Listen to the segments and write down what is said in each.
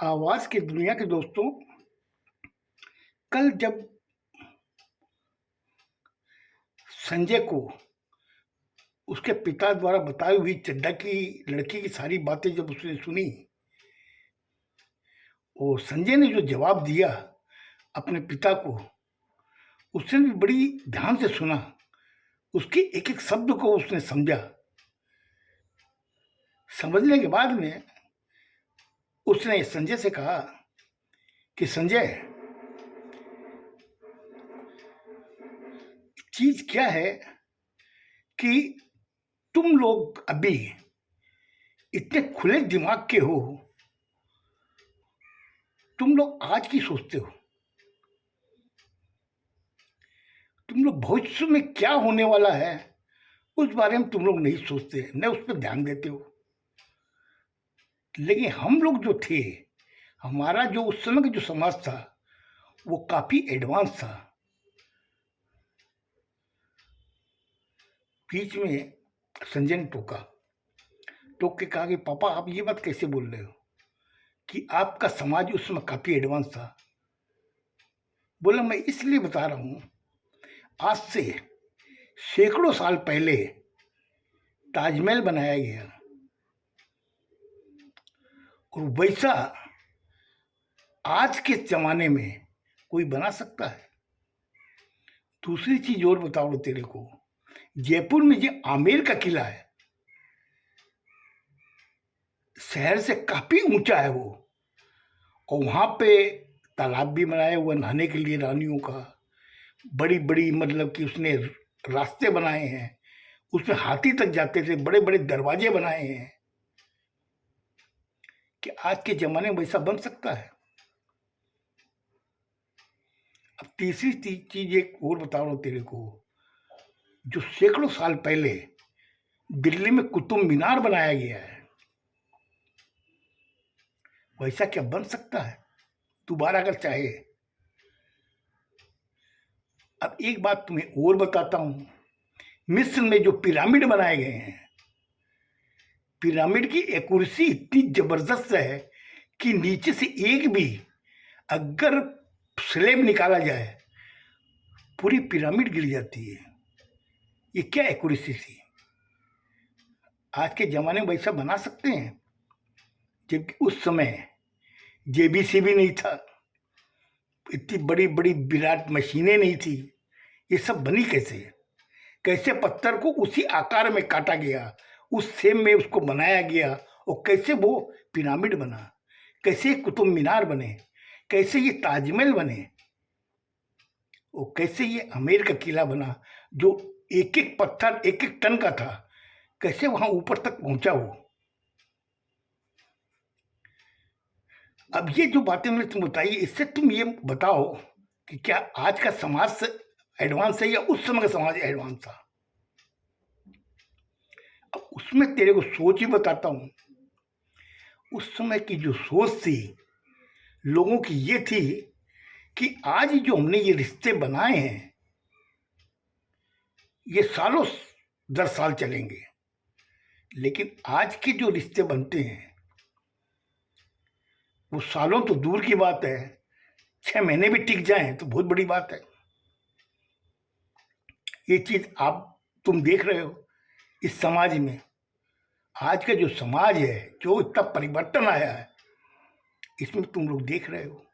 आवाज की दुनिया के दोस्तों, कल जब संजय को उसके पिता द्वारा बताई हुई चड्ढा की लड़की की सारी बातें जब उसने सुनी और संजय ने जो जवाब दिया अपने पिता को, उसने भी बड़ी ध्यान से सुना। उसके एक एक शब्द को उसने समझा। समझने के बाद में उसने संजय से कहा कि संजय, चीज क्या है कि तुम लोग अभी इतने खुले दिमाग के हो, तुम लोग आज की सोचते हो, तुम लोग भविष्य में क्या होने वाला है उस बारे में तुम लोग नहीं सोचते, न उस पर ध्यान देते हो। लेकिन हम लोग जो थे, हमारा जो उस समय का जो समाज था वो काफी एडवांस था। बीच में संजय ने टोक के कहा कि पापा आप ये बात कैसे बोल रहे हो कि आपका समाज उस समय काफी एडवांस था। बोला मैं इसलिए बता रहा हूं, आज से सैकड़ों साल पहले ताजमहल बनाया गया और वैसा आज के जमाने में कोई बना सकता है। दूसरी चीज और बताओ तेरे को, जयपुर में जो आमेर का किला है, शहर से काफी ऊंचा है वो, और वहां पे तालाब भी बनाया हुआ नहाने के लिए रानियों का। बड़ी बड़ी मतलब कि उसने रास्ते बनाए हैं, उसमें हाथी तक जाते थे, बड़े बड़े दरवाजे बनाए हैं। कि आज के जमाने में वैसा बन सकता है? अब तीसरी चीज एक और बता रहा हूं तेरे को, जो सैकड़ों साल पहले दिल्ली में कुतुब मीनार बनाया गया है, वैसा क्या बन सकता है दोबारा अगर चाहे? अब एक बात तुम्हें और बताता हूं, मिस्र में जो पिरामिड बनाए गए हैं, पिरामिड की एक्यूरेसी इतनी जबरदस्त है कि नीचे से एक भी अगर स्लेब निकाला जाए पूरी पिरामिड गिर जाती है। ये क्या एक्यूरेसी थी? आज के जमाने में वैसा बना सकते हैं? जबकि उस समय जेबीसी भी नहीं था, इतनी बड़ी बड़ी विराट मशीनें नहीं थी। ये सब बनी कैसे? कैसे पत्थर को उसी आकार में काटा गया, उस सेम में उसको बनाया गया, और कैसे वो पिरामिड बना, कैसे कुतुब मीनार बने, कैसे ये ताजमहल बने, और कैसे ये आमेर का किला बना जो एक एक पत्थर एक एक टन का था, कैसे वहां ऊपर तक पहुंचा वो। अब ये जो बातें मैंने तुम बताई, इससे तुम ये बताओ कि क्या आज का समाज से एडवांस है या उस समय का समाज एडवांस था? अब उसमें तेरे को सोच ही बताता हूं। उस समय की जो सोच थी लोगों की ये थी कि आज जो हमने ये रिश्ते बनाए हैं ये सालों दर साल चलेंगे, लेकिन आज के जो रिश्ते बनते हैं वो सालों तो दूर की बात है, 6 महीने भी टिक जाएं तो बहुत बड़ी बात है। ये चीज आप तुम देख रहे हो इस समाज में। आज का जो समाज है, जो इतना परिवर्तन आया है, इसमें तुम लोग देख रहे हो।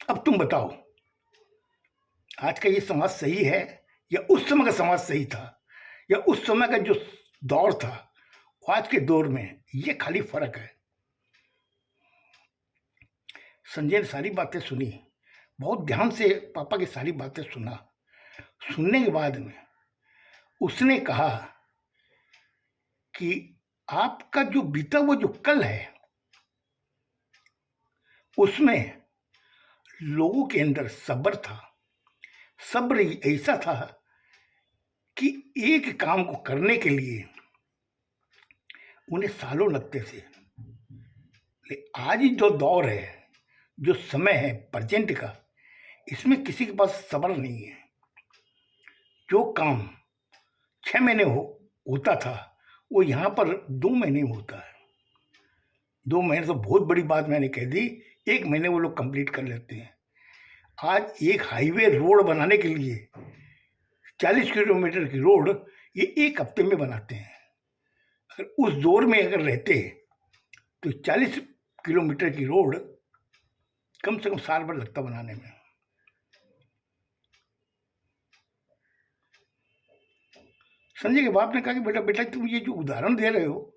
अब तुम बताओ, आज का ये समाज सही है या उस समय का समाज सही था, या उस समय का जो दौर था आज के दौर में? ये खाली फर्क है। संजय ने सारी बातें सुनी, बहुत ध्यान से पापा की सारी बातें सुना। सुनने के बाद में उसने कहा कि आपका जो बीता वो जो कल है, उसमें लोगों के अंदर सब्र था। सब्र ऐसा था कि एक काम को करने के लिए उन्हें सालों लगते थे। लेकिन आज जो दौर है, जो समय है प्रेजेंट का, इसमें किसी के पास सब्र नहीं है। जो काम 6 महीने होता था वो यहाँ पर 2 महीने में होता है। 2 महीने तो बहुत बड़ी बात मैंने कह दी, 1 महीने वो लोग कंप्लीट कर लेते हैं। आज एक हाईवे रोड बनाने के लिए 40 किलोमीटर की रोड ये 1 हफ्ते में बनाते हैं। अगर उस दौर में अगर रहते तो 40 किलोमीटर की रोड कम से कम साल भर लगता बनाने में। संजय के बाप ने कहा कि बेटा बेटा तुम ये जो उदाहरण दे रहे हो,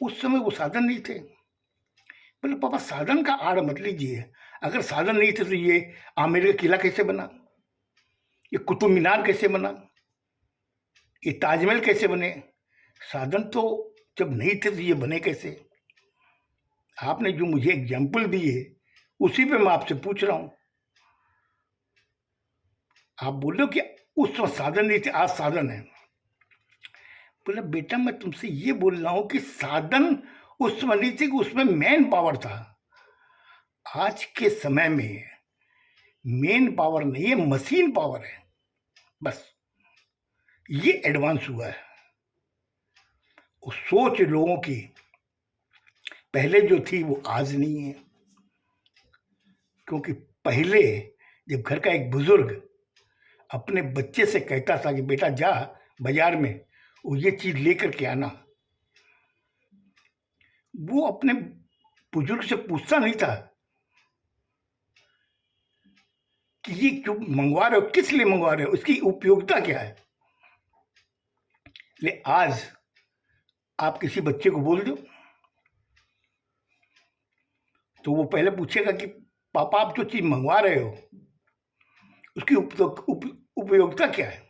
उस समय वो साधन नहीं थे। बोले पापा साधन का आड़ मत लीजिए, अगर साधन नहीं थे तो ये आमेर का किला कैसे बना, ये कुतुब मीनार कैसे बना, ये ताजमहल कैसे बने? साधन तो जब नहीं थे तो ये बने कैसे? आपने जो मुझे एग्जाम्पल दिए उसी पे मैं आपसे पूछ रहा हूं। आप बोल रहे हो कि उस वक्त साधन नहीं थे, आज साधन है। बोला बेटा मैं तुमसे ये बोल रहा हूं कि साधन उस समय नहीं थे कि उसमें मैन पावर था। आज के समय में मेन पावर नहीं है, मशीन पावर है। बस ये एडवांस हुआ है। वो सोच लोगों की पहले जो थी वो आज नहीं है। क्योंकि पहले जब घर का एक बुजुर्ग अपने बच्चे से कहता था कि बेटा जा बाजार में वो ये चीज लेकर के आना, वो अपने बुजुर्ग से पूछता नहीं था कि ये क्यों मंगवा रहे हो, किस लिए मंगवा रहे हो, उसकी उपयोगिता क्या है। ले आज आप किसी बच्चे को बोल दो तो वो पहले पूछेगा कि पापा आप जो चीज मंगवा रहे हो उसकी उपयोगिता क्या है।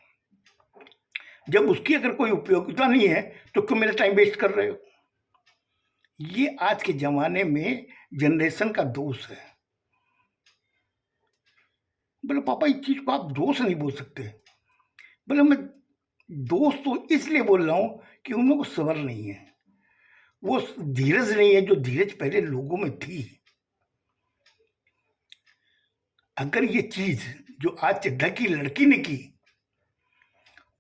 जब उसकी अगर कोई उपयोगिता नहीं है तो क्यों मेरा टाइम वेस्ट कर रहे हो? ये आज के जमाने में जनरेशन का दोष है। बोले पापा इस चीज को आप दोष नहीं बोल सकते। बोले मैं दोष तो इसलिए बोल रहा हूं कि उन लोगों को सब्र नहीं है, वो धीरज नहीं है जो धीरज पहले लोगों में थी। अगर ये चीज जो आज चड्ढा की लड़की ने की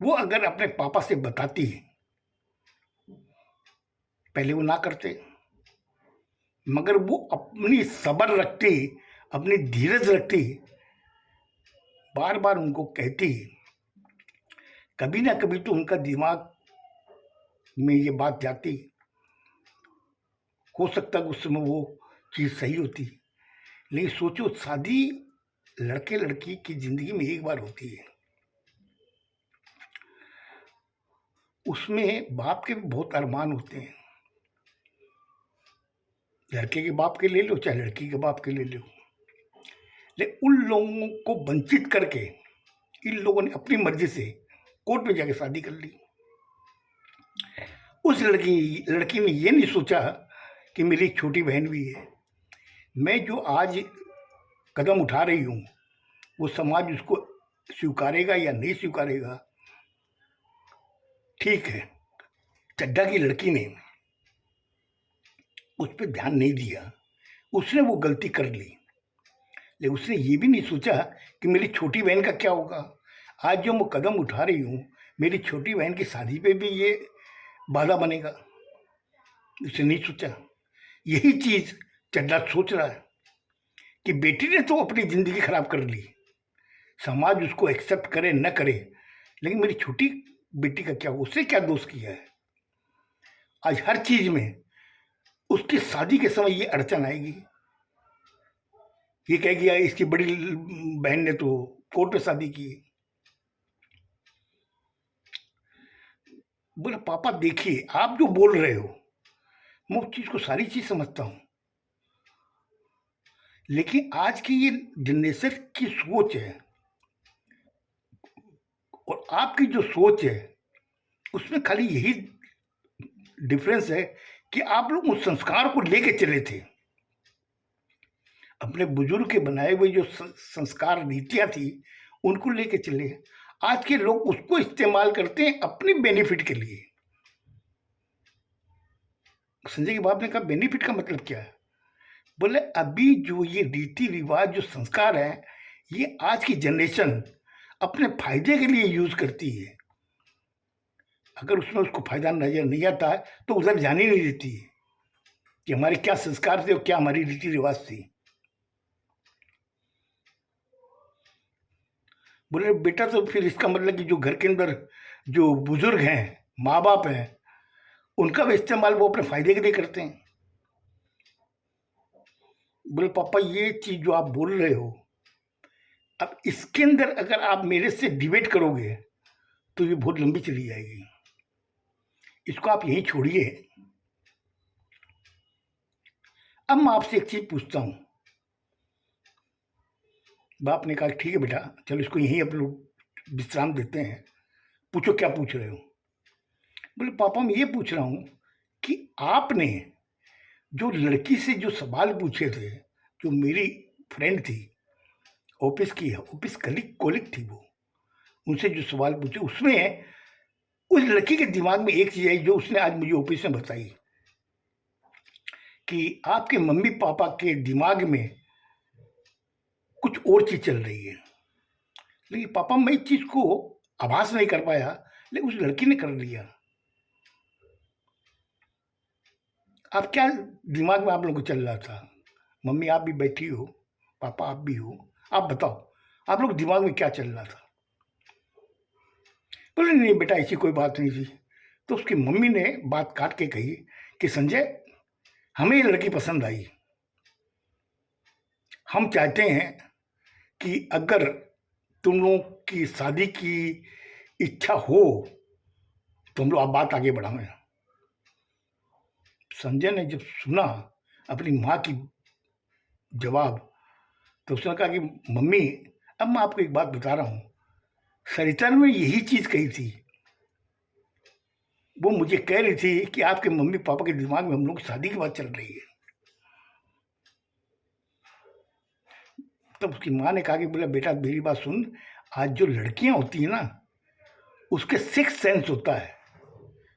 वो अगर अपने पापा से बताती, पहले वो ना करते, मगर वो अपनी सब्र रखती, अपनी धीरज रखती, बार बार उनको कहती, कभी ना कभी तो उनका दिमाग में ये बात जाती। हो सकता है उस समय वो चीज सही होती। लेकिन सोचो शादी लड़के लड़की की जिंदगी में एक बार होती है, उसमें बाप के भी बहुत अरमान होते हैं। लड़के के बाप के ले लो चाहे लड़की के बाप के ले लो, लेकिन उन लोगों को वंचित करके इन लोगों ने अपनी मर्जी से कोर्ट में जाके शादी कर ली। उस लड़की ने ये नहीं सोचा कि मेरी छोटी बहन भी है, मैं जो आज कदम उठा रही हूँ वो समाज उसको स्वीकारेगा या नहीं स्वीकारेगा। ठीक है, चड्ढा की लड़की ने उस पर ध्यान नहीं दिया, उसने वो गलती कर ली, लेकिन उसने ये भी नहीं सोचा कि मेरी छोटी बहन का क्या होगा। आज जो मैं कदम उठा रही हूँ मेरी छोटी बहन की शादी पे भी ये बाधा बनेगा, उसने नहीं सोचा। यही चीज चड्ढा सोच रहा है कि बेटी ने तो अपनी जिंदगी खराब कर ली, समाज उसको एक्सेप्ट करे न करे, लेकिन मेरी छोटी बेटी का क्या, उसने क्या दोष किया है। आज हर चीज में उसकी शादी के समय ये अड़चन आएगी, ये कहेगी यार इसकी बड़ी बहन ने तो कोर्ट में शादी की। बोला पापा देखिए आप जो बोल रहे हो मैं उस चीज को सारी चीज समझता हूं, लेकिन आज की ये जनरेशन की सोच है और आपकी जो सोच है उसमें खाली यही डिफरेंस है कि आप लोग उस संस्कार को लेके चले थे, अपने बुजुर्ग के बनाए हुए जो संस्कार नीतियां थी उनको लेके चले। आज के लोग उसको इस्तेमाल करते हैं अपने बेनिफिट के लिए। संजय के बाप ने कहा बेनिफिट का मतलब क्या है? बोले अभी जो ये रीति रिवाज जो संस्कार है ये आज की जनरेशन अपने फायदे के लिए यूज करती है। अगर उसमें उसको फायदा नजर नहीं आता है तो उधर जाने नहीं देती है। कि हमारे क्या संस्कार थे और क्या हमारी रीति रिवाज थी। बोले बेटा तो फिर इसका मतलब कि जो घर के अंदर जो बुजुर्ग हैं, माँ बाप हैं, उनका भी इस्तेमाल वो अपने फायदे के लिए करते हैं। बोले पापा ये चीज जो आप बोल रहे हो, अब इसके अंदर अगर आप मेरे से डिबेट करोगे तो ये बहुत लंबी चली जाएगी, इसको आप यहीं छोड़िए। अब मैं आपसे एक चीज पूछता हूं। बाप ने कहा ठीक है बेटा, चलो इसको यहीं आप लोग विश्राम देते हैं, पूछो क्या पूछ रहे हो। बोले पापा मैं ये पूछ रहा हूं कि आपने जो लड़की से जो सवाल पूछे थे, जो मेरी फ्रेंड थी, ऑफिस की है, ऑफिस कलीग थी, वो उनसे जो सवाल पूछे, उसमें उस लड़की के दिमाग में एक चीज आई जो उसने आज मुझे ऑफिस में बताई कि आपके मम्मी पापा के दिमाग में कुछ और चीज चल रही है। लेकिन पापा मैं इस चीज को आभास नहीं कर पाया, लेकिन उस लड़की ने कर लिया। आप क्या दिमाग में आप लोगों को चल रहा था? मम्मी आप भी बैठी हो, पापा आप भी हो, आप बताओ आप लोग दिमाग में क्या चल रहा था? बोले नहीं बेटा ऐसी कोई बात नहीं थी। तो उसकी मम्मी ने बात काट के कही कि संजय हमें ये लड़की पसंद आई, हम चाहते हैं कि अगर तुम लोगों की शादी की इच्छा हो तो हम लोग आप बात आगे बढ़ाएं। संजय ने जब सुना अपनी माँ की जवाब, तो उसने कहा कि मम्मी अब मैं आपको एक बात बता रहा हूँ, सरिता ने यही चीज कही थी। वो मुझे कह रही थी कि आपके मम्मी पापा के दिमाग में हम लोग की शादी की बात चल रही है। तब उसकी माँ ने कहा कि बोला बेटा मेरी बात सुन, आज जो लड़कियां होती हैं ना, उसके सिक्स सेंस होता है,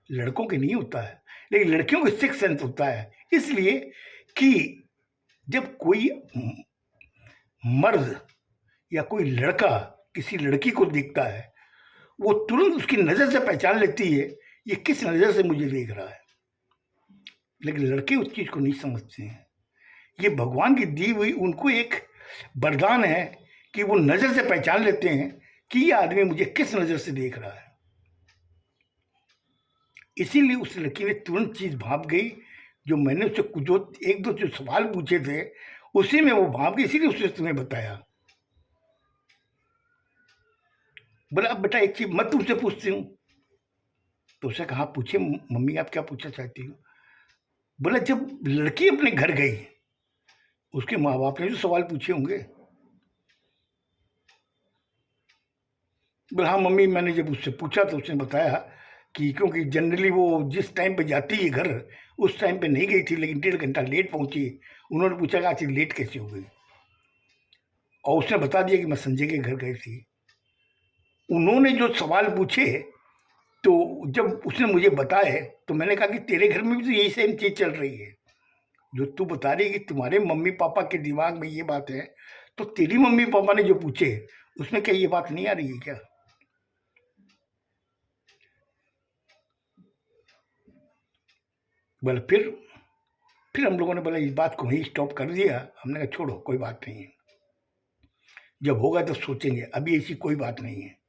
लड़कों के नहीं होता है, लेकिन लड़कियों के सिक्स सेंस होता है। इसलिए कि जब कोई मर्द या कोई लड़का किसी लड़की को देखता है, वो तुरंत उसकी नजर से पहचान लेती है ये किस नजर से मुझे देख रहा है। लेकिन लड़के उस चीज को नहीं समझते हैं। ये भगवान की दी हुई उनको एक वरदान है कि वो नजर से पहचान लेते हैं कि ये आदमी मुझे किस नजर से देख रहा है। इसीलिए उस लड़की ने तुरंत चीज भाप गई, जो मैंने उससे जो एक दो जो सवाल पूछे थे उसी में वो भाप गई, इसीलिए उसने तुम्हें बताया। बोला अब बेटा एक चीज मैं तुमसे पूछती हूँ। तो उसे कहा पूछे मम्मी आप क्या पूछना चाहती हो। बोला जब लड़की अपने घर गई, उसके माँ बाप ने जो सवाल पूछे होंगे। बोला हाँ मम्मी मैंने जब उससे पूछा तो उसने बताया कि क्योंकि जनरली वो जिस टाइम पे जाती है घर उस टाइम पे नहीं गई थी, लेकिन 1.5 घंटा लेट पहुंची। उन्होंने पूछा कि आज लेट कैसे हो गई, और उसने बता दिया कि मैं संजय के घर गई थी। उन्होंने जो सवाल पूछे तो जब उसने मुझे बताए तो मैंने कहा कि तेरे घर में भी तो यही सेम चीज चल रही है, जो तू बता रही है कि तुम्हारे मम्मी पापा के दिमाग में ये बात है, तो तेरी मम्मी पापा ने जो पूछे उसमें क्या ये बात नहीं आ रही है क्या? बोले फिर हम लोगों ने बोला इस बात को वहीं स्टॉप कर दिया। हमने कहा छोड़ो कोई बात नहीं है, जब होगा तो सोचेंगे, अभी ऐसी कोई बात नहीं है।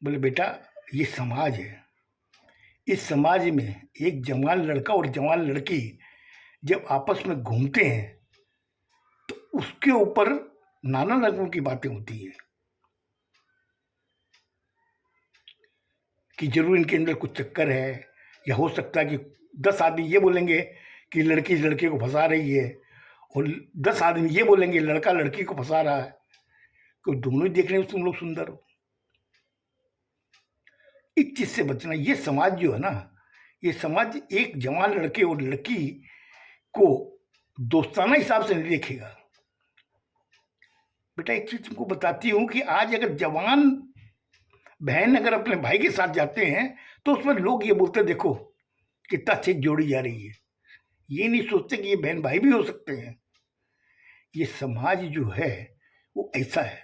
बोले बेटा ये समाज है, इस समाज में एक जवान लड़का और जवान लड़की जब आपस में घूमते हैं तो उसके ऊपर नाना रंगों की बातें होती है कि जरूर इनके अंदर कुछ चक्कर है, या हो सकता है कि 10 आदमी ये बोलेंगे कि लड़की इस लड़के को फंसा रही है, और 10 आदमी ये बोलेंगे लड़का लड़की को फंसा रहा है, तो दोनों ही देखने में तुम लोग सुंदर हो। इस चीज से बचना। ये समाज जो है ना, ये समाज एक जवान लड़के और लड़की को दोस्ताना हिसाब से नहीं देखेगा। बेटा एक चीज तुमको बताती हूं कि आज अगर जवान बहन अगर अपने भाई के साथ जाते हैं तो उसमें लोग ये बोलते देखो कितना अच्छी जोड़ी जा रही है, ये नहीं सोचते कि ये बहन भाई भी हो सकते हैं। ये समाज जो है वो ऐसा है।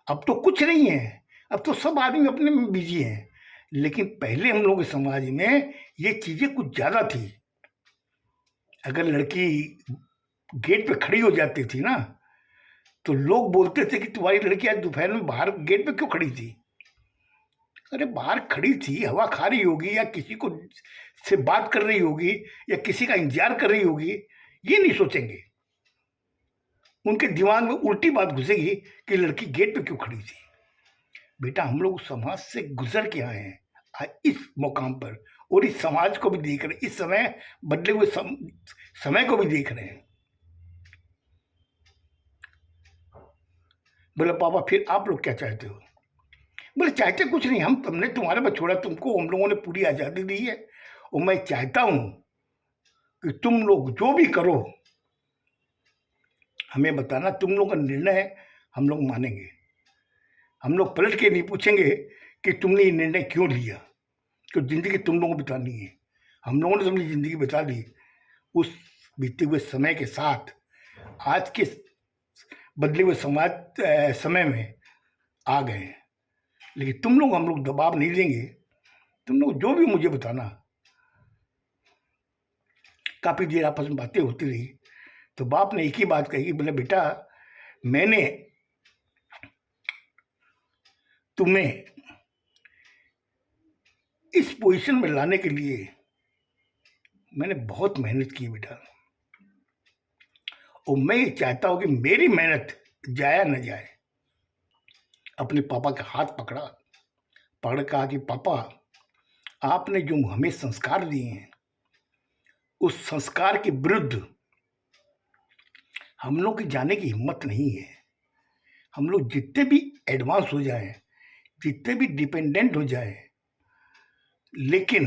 अब तो कुछ नहीं है, अब तो सब आदमी अपने में बिजी हैं, लेकिन पहले हम लोग के समाज में ये चीज़ें कुछ ज़्यादा थी। अगर लड़की गेट पे खड़ी हो जाती थी ना, तो लोग बोलते थे कि तुम्हारी लड़की आज दोपहर में बाहर गेट पे क्यों खड़ी थी? अरे बाहर खड़ी थी, हवा खा रही होगी, या किसी को से बात कर रही होगी, या किसी का इंतजार कर रही होगी, ये नहीं सोचेंगे। उनके दिमाग में उल्टी बात घुसेगी कि लड़की गेट पे क्यों खड़ी थी। बेटा, हम लोग समाज से गुजर के आए हैं आज इस मुकाम पर, और इस समाज को भी देख रहे हैं, इस समय बदले हुए समय को भी देख रहे हैं। बोले पापा फिर आप लोग क्या चाहते हो? बोले चाहते कुछ नहीं, हमने तुम्हारे पर छोड़ा, तुमको हम लोगों ने पूरी आज़ादी दी है, और मैं चाहता हूं कि तुम लोग जो भी करो हमें बताना, तुम लोग का निर्णय है, हम लोग मानेंगे। हम लोग पलट के नहीं पूछेंगे कि तुमने ये निर्णय क्यों लिया, क्योंकि जिंदगी तुम लोगों को बितानी है। हम लोगों ने तो अपनी जिंदगी बिता दी उस बीते हुए समय के साथ, आज के बदले हुए समय में आ गए हैं। लेकिन तुम लोग, हम लोग दबाव नहीं देंगे, तुम लोग जो भी मुझे बताना। काफ़ी देर आपस में बातें होती रही, तो बाप ने एक ही बात कही, बोले बेटा मैंने तुम्हें इस पोजीशन में लाने के लिए मैंने बहुत मेहनत की बेटा, और मैं ये चाहता हूं कि मेरी मेहनत जाया न जाए। अपने पापा का हाथ पकड़ा, पकड़ कहा कि पापा आपने जो हमें संस्कार दिए हैं, उस संस्कार के विरुद्ध हम लोग की जाने की हिम्मत नहीं है। हम लोग जितने भी एडवांस हो जाएं, जितने भी डिपेंडेंट हो जाएं, लेकिन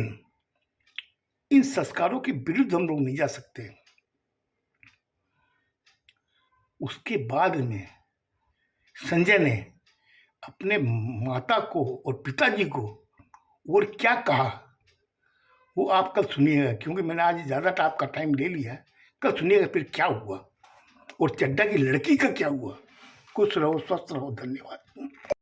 इन संस्कारों के विरुद्ध हम लोग नहीं जा सकते। उसके बाद में संजय ने अपने माता को और पिताजी को और क्या कहा, वो आप कल सुनिएगा, क्योंकि मैंने आज ज़्यादा आपका टाइम ले लिया। कल सुनिएगा फिर क्या हुआ, और चड्डा की लड़की का क्या हुआ। खुश रहो, स्वस्थ रहो, धन्यवाद।